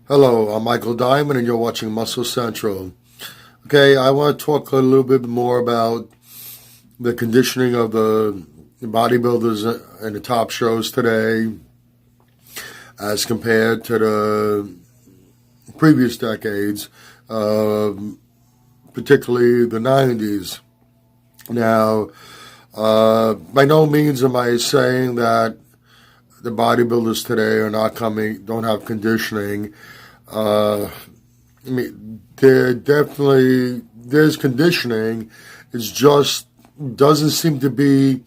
Hello, I'm Michael Diamond, and you're watching Muscle Central. Okay, I want to talk a little bit more about the conditioning of the bodybuilders in the top shows today as compared to the previous decades, particularly the 90s. Now, by no means am I saying that the bodybuilders today are not don't have conditioning. I mean, there's conditioning. It's just doesn't seem to be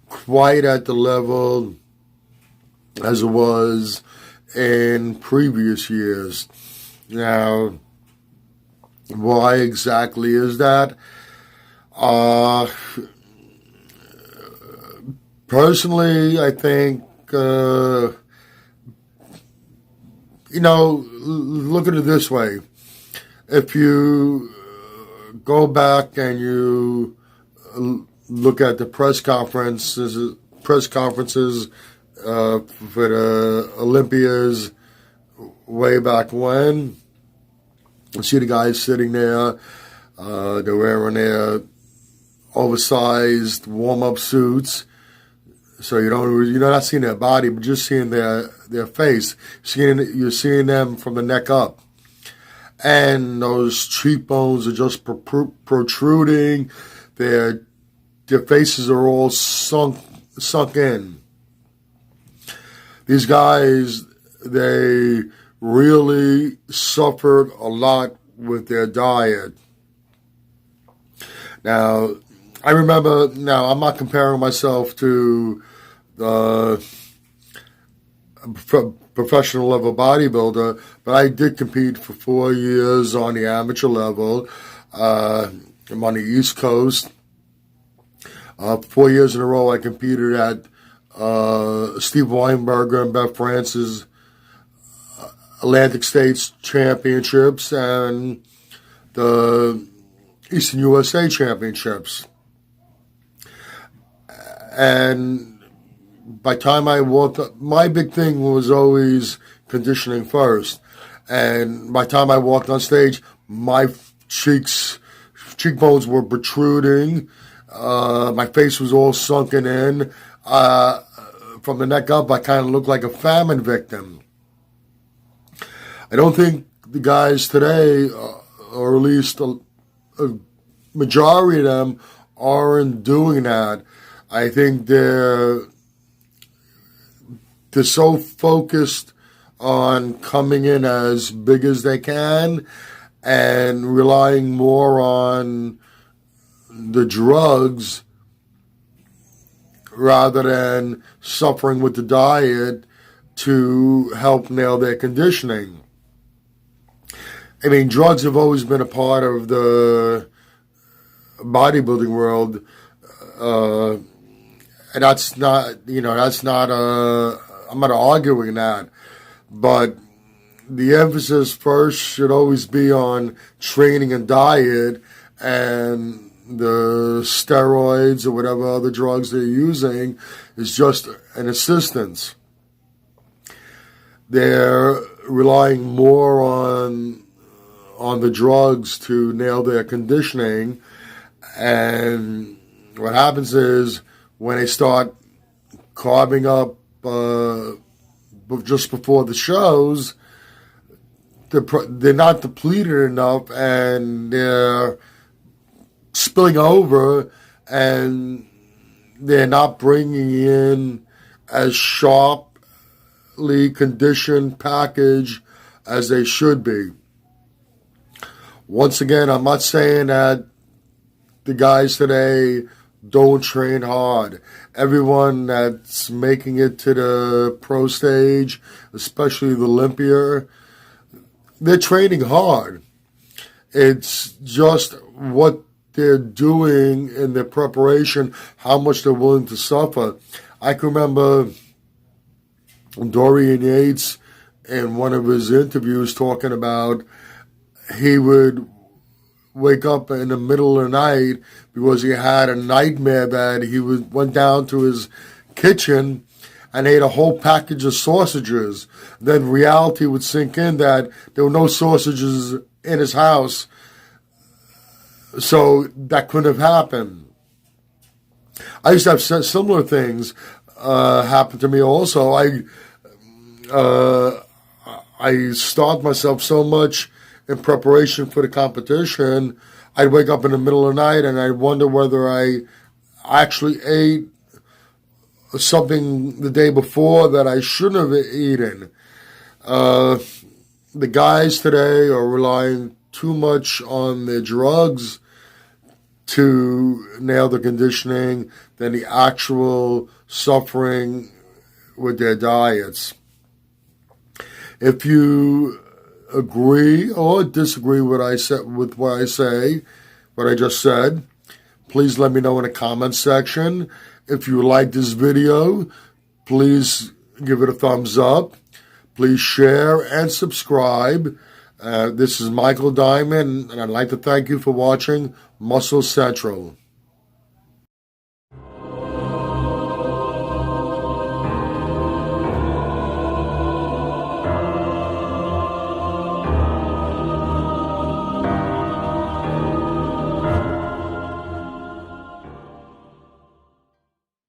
quite at the level as it was in previous years. Now, why exactly is that? Personally, I think, look at it this way. If you go back and you look at the press conferences for the Olympias way back when, you see the guys sitting there, they're wearing their oversized warm-up suits, so you're not seeing their body, but just seeing their face. You're seeing them from the neck up. And those cheekbones are just protruding. Their faces are all sunk in. These guys, they really suffered a lot with their diet. Now, I'm not comparing myself to the professional level bodybuilder, but I did compete for 4 years on the amateur level. I'm on the East Coast. 4 years in a row, I competed at Steve Weinberger and Beth France's Atlantic States Championships and the Eastern USA Championships. And by the time I walked up, my big thing was always conditioning first. And by the time I walked on stage, my cheekbones were protruding. My face was all sunken in. From the neck up, I kind of looked like a famine victim. I don't think the guys today, or at least a majority of them, aren't doing that. I think they're so focused on coming in as big as they can and relying more on the drugs rather than suffering with the diet to help nail their conditioning. I mean, drugs have always been a part of the bodybuilding world, and I'm not arguing that, but the emphasis first should always be on training and diet, and the steroids or whatever other drugs they're using is just an assistance. They're relying more on the drugs to nail their conditioning, and what happens is when they start carving up just before the shows, they're not depleted enough, and they're spilling over, and they're not bringing in as sharply conditioned package as they should be. Once again, I'm not saying that the guys today don't train hard. Everyone that's making it to the pro stage, especially the Olympia, they're training hard. It's just what they're doing in their preparation, how much they're willing to suffer. I can remember Dorian Yates in one of his interviews talking about he would wake up in the middle of the night because he had a nightmare that went down to his kitchen and ate a whole package of sausages. Then reality would sink in that there were no sausages in his house, so that couldn't have happened. I used to have similar things happen to me also. I starved myself so much in preparation for the competition, I'd wake up in the middle of the night and I'd wonder whether I actually ate something the day before that I shouldn't have eaten. The guys today are relying too much on their drugs to nail the conditioning than the actual suffering with their diets. If you agree or disagree with what I just said, please let me know in the comments section. If you like this video, please give it a thumbs up. Please share and subscribe. This is Michael Diamond, and I'd like to thank you for watching Muscle Central.